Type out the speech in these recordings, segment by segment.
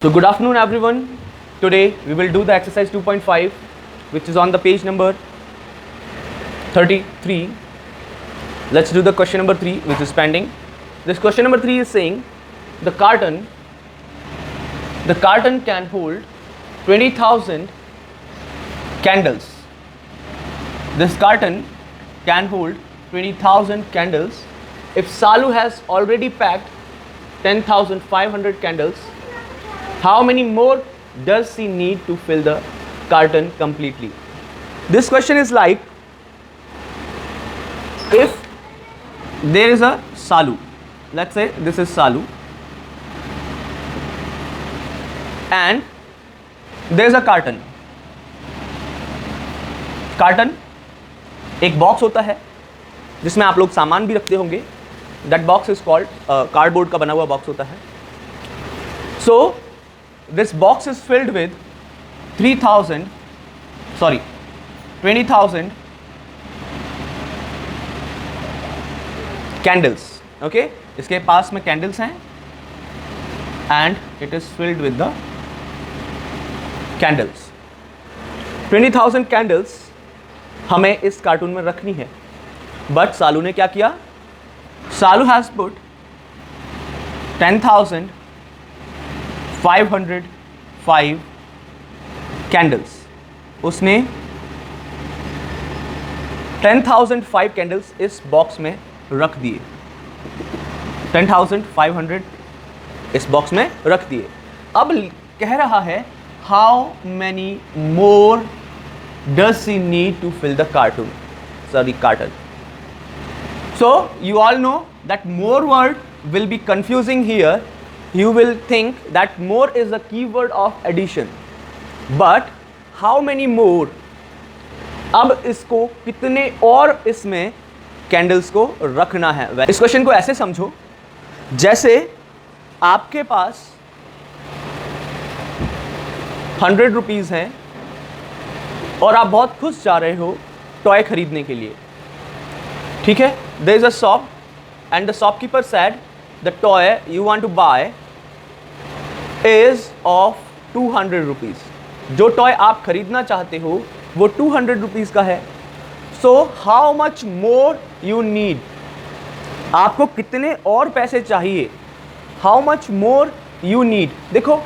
So good afternoon everyone. Today we will do the exercise 2.5 which is on the page number 33. Let's do the question number 3 which is pending. This question number 3 is saying the carton can hold 20,000 candles. This carton can hold 20,000 candles. If Salu has already packed 10,500 candles, how many more does he need to fill the carton completely? This question is like, if there is a Salu, let's say this is Salu, and there is a carton. Carton एक box होता है जिसमें आप लोग सामान भी रखते होंगे. That box is called cardboard का बना हुआ बॉक्स होता है. So this box is filled with 20,000 candles. Okay, इसके पास में कैंडल्स हैं and it is filled with the candles. 20,000 candles हमें इस कार्टून में रखनी है. बट सालू ने क्या किया? सालू हैज पुट 10,505 कैंडल्स. उसने 10,005 कैंडल्स इस बॉक्स में रख दिए. 10,500 इस बॉक्स में रख दिए. अब कह रहा है how many more does he need to fill the carton? So you all know that more word will be confusing here. You will think that more is the keyword of addition, but how many more? अब इसको कितने और इसमें candles को रखना है. इस question को ऐसे समझो जैसे आपके पास 100 रुपीज़ हैं और आप बहुत खुश जा रहे हो टॉय खरीदने के लिए. ठीक है, there is a shop and the shopkeeper said the toy you want to buy is of 200 rupees. जो टॉय आप खरीदना चाहते हो वो 200 रुपीज़ का है. So how much more you need? आपको कितने और पैसे चाहिए? How much more you need. देखो,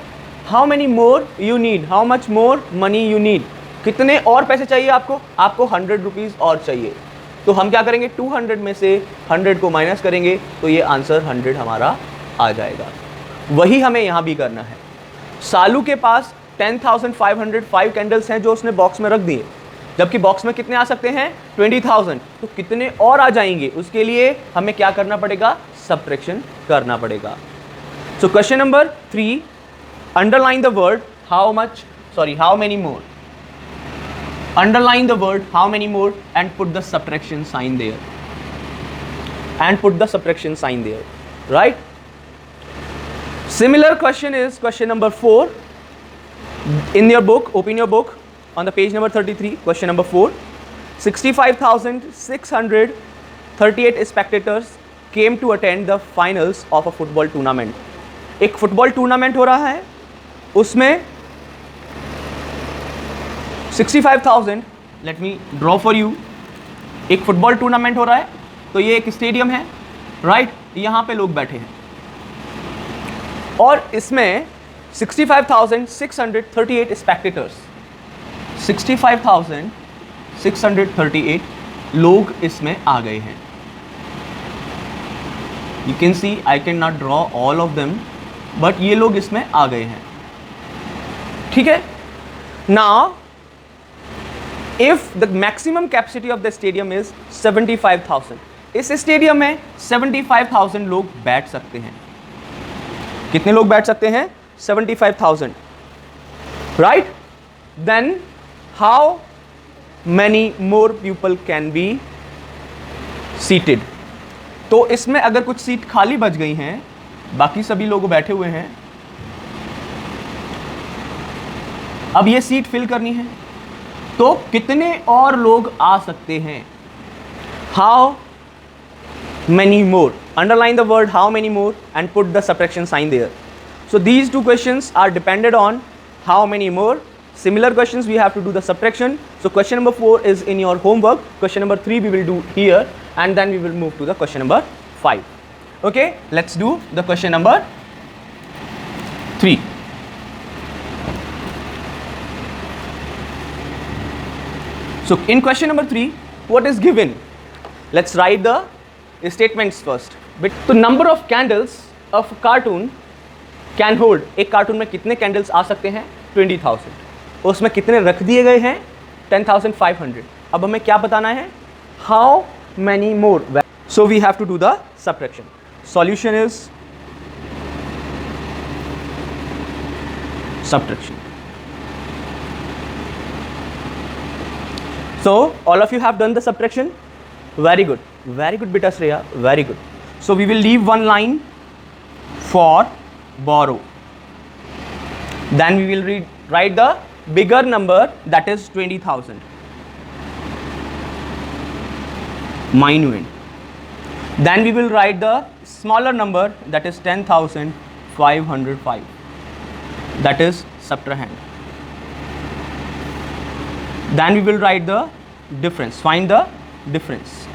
how many more you need, how much more money you need. कितने और पैसे चाहिए आपको? आपको 100 रुपीज़ और चाहिए. तो हम क्या करेंगे? 200 में से 100 को माइनस करेंगे तो ये आंसर 100 हमारा आ जाएगा. वही हमें यहाँ भी करना है. सालू के पास 10,505 कैंडल्स हैं जो उसने बॉक्स में रख दिए, जबकि बॉक्स में कितने आ सकते हैं? 20,000. तो कितने और आ जाएंगे? उसके लिए हमें क्या करना पड़ेगा? सब्ट्रैक्शन करना पड़ेगा. So question number 3, underline the word how many more. Underline the word how many more and put the subtraction sign there. Right? Similar question is question number 4. In your book, open your book on the page number 33, question number 4. 65,638 spectators came to attend the finals of a football tournament. एक football tournament हो रहा है, उसमें 65,000, let me draw for you. एक football tournament हो रहा है तो ये एक स्टेडियम है, राइट? यहाँ पे लोग बैठे हैं और इसमें 65,638 स्पेक्टेटर्स, 65,638 लोग इसमें आ गए हैं. You can see I can not draw all of them, but ये लोग इसमें आ गए हैं. ठीक है. Now if the maximum capacity of the stadium is 75,000, इस स्टेडियम में 75,000 लोग बैठ सकते हैं. कितने लोग बैठ सकते हैं? 75,000, right? Then how many more people can be seated. तो इसमें अगर कुछ सीट खाली बच गई हैं, बाकी सभी लोग बैठे हुए हैं, अब ये सीट फिल करनी है तो कितने और लोग आ सकते हैं? How many more. Underline the word how many more and put the subtraction sign there. So these two questions are dependent on how many more similar questions we have to do the subtraction. So question number 4 is in your homework. Question number 3 we will do here, and then we will move to the question number 5. Okay, let's do the question number 3. So in question number 3, what is given? Let's write the statements first. But the number of candles of a cartoon can hold, एक cartoon में कितने candles आ सकते हैं? 20,000. उसमें कितने रख दिए गए हैं? 10,500. अब हमें क्या बताना है? How many more? So we have to do the subtraction. Solution is subtraction. So all of you have done the subtraction. Very good, beta Shreya, very good. So we will leave one line for borrow. Then we will write the bigger number, that is 20,000. Minuend. Then we will write the smaller number, that is 10,505. That is subtrahend. Then we will write the difference. Find the difference.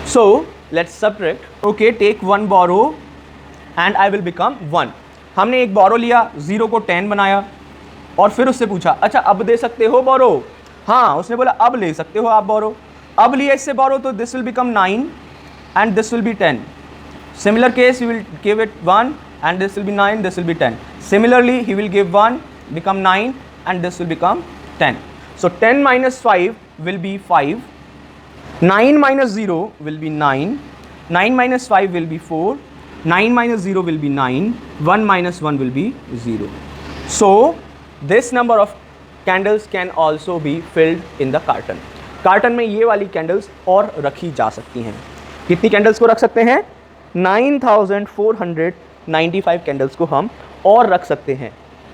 So let's subtract. Okay, take one borrow and I will become 1. हमने एक borrow लिया, 0 को 10 बनाया और फिर उससे पूछा, अच्छा अब दे सकते हो borrow? हाँ, उसने बोला अब ले सकते हो आप borrow. अब लिया इससे borrow तो this will become 9 and this will be 10. Similar case, we will give it 1 and this will be 9, this will be 10. Similarly, he will give 1, become 9 and this will become 10. So 10 minus 5 will be 5. 9 minus 0 will be 9. 9 minus 5 will be 4. 9 minus 0 will be 9. 1 minus 1 will be 0. So this number of candles can also be filled in the carton. Carton में ये वाली candles और रखी जा सकती हैं. कितनी candles को रख सकते हैं? 9,495 कैंडल्स को हम और रख सकते हैं.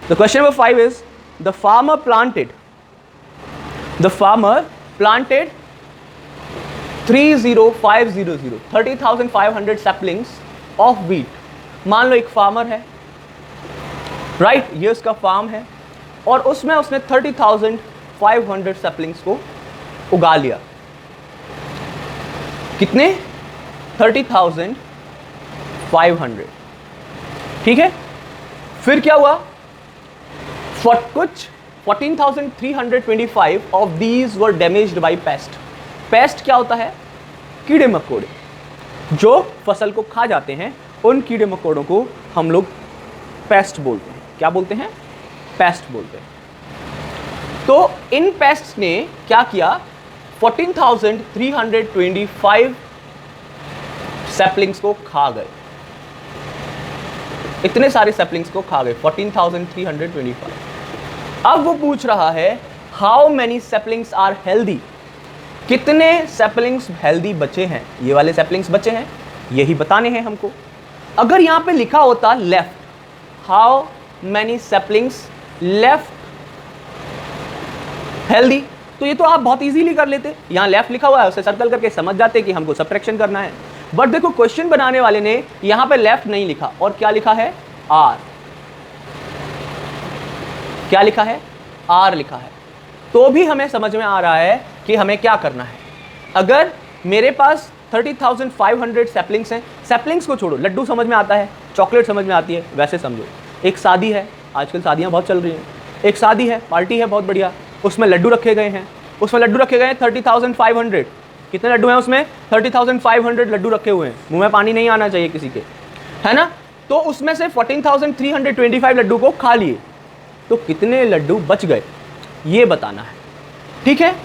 The question number 5 is the farmer planted 30,500 saplings of wheat. मान लो एक फार्मर है, राइट, ये उसका फार्म है और उसमें उसने 30,500 सैपलिंग्स को उगा लिया. कितने? 30,500. ठीक है. फिर क्या हुआ? कुछ 14,325 of these were damaged bye paste. Paste क्या होता है? कीड़े मकोड़े जो फसल को खा जाते हैं. उन कीड़े मकोड़ों को हम लोग पेस्ट बोलते हैं. क्या बोलते हैं? पेस्ट बोलते हैं. तो इन पेस्ट्स ने क्या किया? 14,325 सैपलिंग्स को खा गए. इतने सारे सैपलिंग्स को खा गए 14,325. अब वो पूछ रहा है how many saplings are healthy. कितने सैपलिंग्स हेल्दी बचे हैं? ये वाले सैपलिंग्स बचे हैं, यही बताने हैं हमको. अगर यहां पे लिखा होता left, how many saplings left healthy, तो ये तो आप बहुत इजीली कर लेते. यहां लेफ्ट लिखा हुआ है, उसे सर्कल करके समझ जाते कि हमको सबट्रैक्शन करना है. बट देखो क्वेश्चन बनाने वाले ने यहां पे लेफ्ट नहीं लिखा और क्या लिखा है? आर. क्या लिखा है? आर लिखा है. तो भी हमें समझ में आ रहा है कि हमें क्या करना है. अगर मेरे पास 30,500 सैपलिंग्स हैं, सैपलिंग्स को छोड़ो, लड्डू समझ में आता है, चॉकलेट समझ में आती है, वैसे समझो एक शादी है, आजकल शादियां बहुत चल रही हैं. एक शादी है, पार्टी है बहुत बढ़िया, उसमें लड्डू रखे गए हैं. उसमें लड्डू रखे गए हैं 30,500. कितने लड्डू हैं उसमें? 30,500 लड्डू रखे हुए हैं. मुंह में पानी नहीं आना चाहिए किसी के, है ना. तो उसमें से 14,325 लड्डू को खा लिए, तो कितने लड्डू बच गए ये बताना है. ठीक है.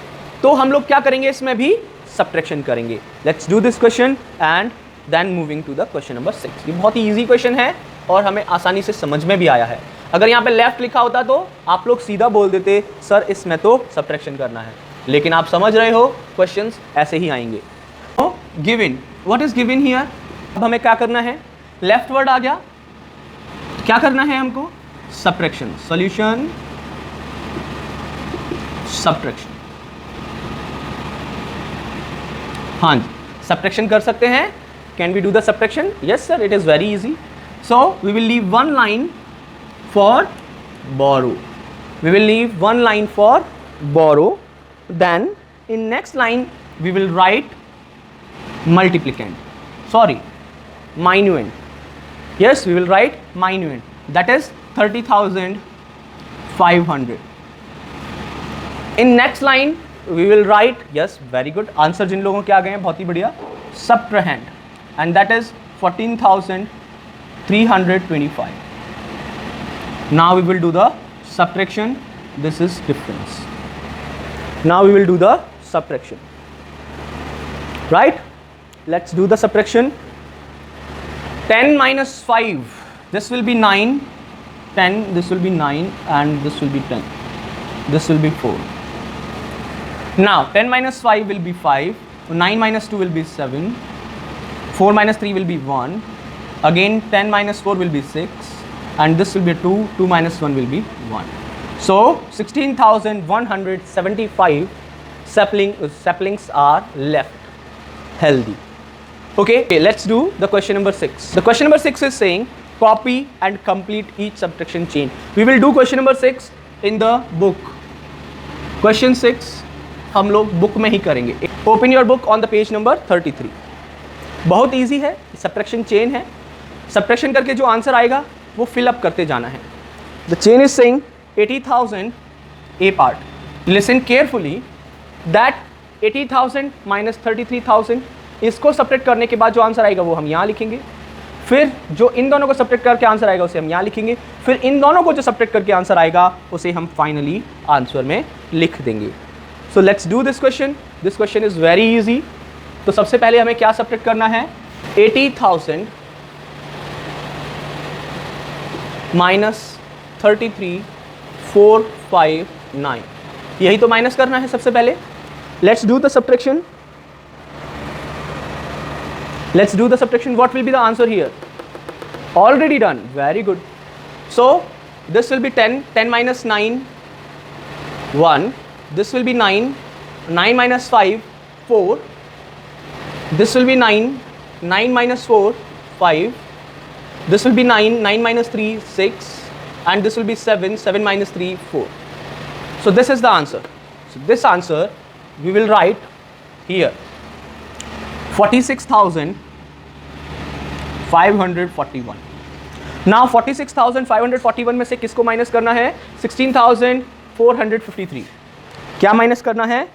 तो हम लोग क्या करेंगे? इसमें भी सब्ट्रैक्शन करेंगे. Let's do this question and then moving to the question number 6. ये बहुत ही ईजी क्वेश्चन है और हमें आसानी से समझ में भी आया है. अगर यहाँ पे लेफ्ट लिखा होता तो आप लोग सीधा बोल देते सर इसमें तो सब्ट्रैक्शन करना है. लेकिन आप समझ रहे हो क्वेश्चंस ऐसे ही आएंगे. Given, what is given here? अब हमें क्या करना है? लेफ्ट वर्ड आ गया, क्या करना है हमको? सब्ट्रैक्शन. Solution subtraction. हाँ जी, सब्ट्रैक्शन कर सकते हैं. Can we do the subtraction? Yes sir, it is very easy. So we will leave one line for borrow. We will leave one line for borrow. Then in next line we will write multiplicand. Sorry, minuend. Yes, we will write minuend. That is 30,500. In next line we will write, yes, very good, answer जिन लोगों के आ गए हैं बहुत ही बढ़िया, subtrahend, and that is 14,325. Now we will do the subtraction. This is difference. Now we will do the subtraction. Right? Let's do the subtraction. 10 minus 5. This will be 9. 10. This will be 9, and this will be 10. This will be 4. Now 10 minus 5 will be 5. 9 minus 2 will be 7. 4 minus 3 will be 1. Again 10 minus 4 will be 6. And this will be 2. 2 minus 1 will be 1. So 16,175 saplings are left healthy. Okay, let's do the question number 6. The question number 6 is saying copy and complete each subtraction chain. We will do question number 6 in the book. Question 6 हम लोग book में ही करेंगे. Open your book on the page number 33. बहुत easy है, subtraction chain है. Subtraction करके जो answer आएगा वो फिलअप करते जाना है. The chain is saying 80,000 A part. Listen carefully that 80,000 minus 33,000, इसको सब्ट्रैक्ट करने के बाद जो आंसर आएगा वो हम यहाँ लिखेंगे. फिर जो इन दोनों को सब्ट्रैक्ट करके आंसर आएगा उसे हम यहाँ लिखेंगे. फिर इन दोनों को जो सब्ट्रैक्ट करके आंसर आएगा उसे हम फाइनली आंसर में लिख देंगे. So let's do this question. This question is very easy. तो सबसे पहले हमें क्या सब्ट्रैक्ट करना है? 80,000 माइनस 33,459. यही तो माइनस करना है सबसे पहले. Let's do the subtraction. Let's do the subtraction. What will be the answer here? Already done. Very good. So this will be 10. 10 minus 9, 1. This will be 9. 9 minus 5, 4. This will be 9. 9 minus 4, 5. This will be 9. 9 minus 3, 6. And this will be 7. 7 minus 3, 4. So this is the answer. So this answer we will write here. 46,541. Now 46,541 में से किसको minus करना है? 16,453. क्या minus करना है?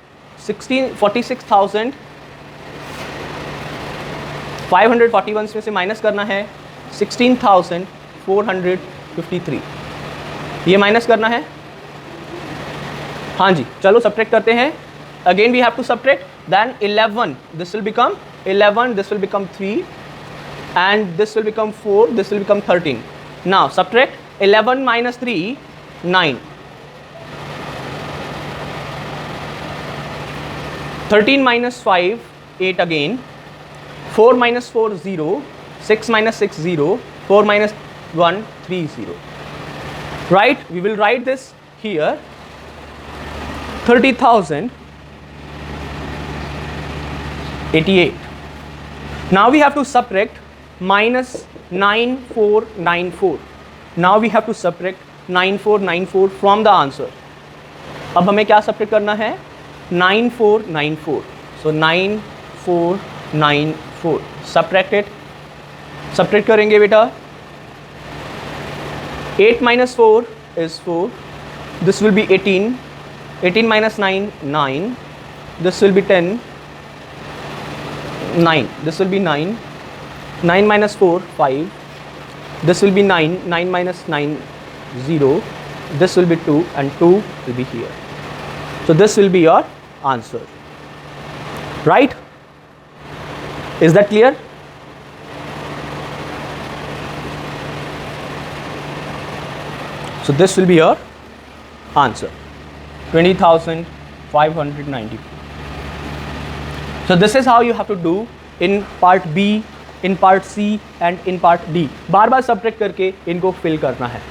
46,541 में से माइनस करना है 16,453. ये माइनस करना है. हाँ जी, चलो सब्ट्रैक्ट करते हैं. Again we have to subtract. Then 11, this will become 11, this will become 3, and this will become 4, this will become 13. Now subtract 11 minus 3, 9. 13 minus 5, 8 again. 4 minus 4, 0. 6 minus 6, 0. 4 minus 1, 3, 0. Right? We will write this here. 30,088. Now we have to subtract minus 9494. Now we have to subtract 9494 from the answer. अब हमें क्या subtract करना है? 9494. So 9494. Subtract it. Subtract करेंगे बेटा. 8 minus 4 is 4. This will be 18. 18 minus 9, 9. This will be 10. 9. This will be 9. 9 minus 4, 5. This will be 9. 9 minus 9, 0. This will be 2, and 2 will be here. So this will be your answer. Right? Is that clear? So this will be your answer. 20,594. So this is how you have to do in part B, in part C and in part D. Bar bar subtract करके इनको fill करना है.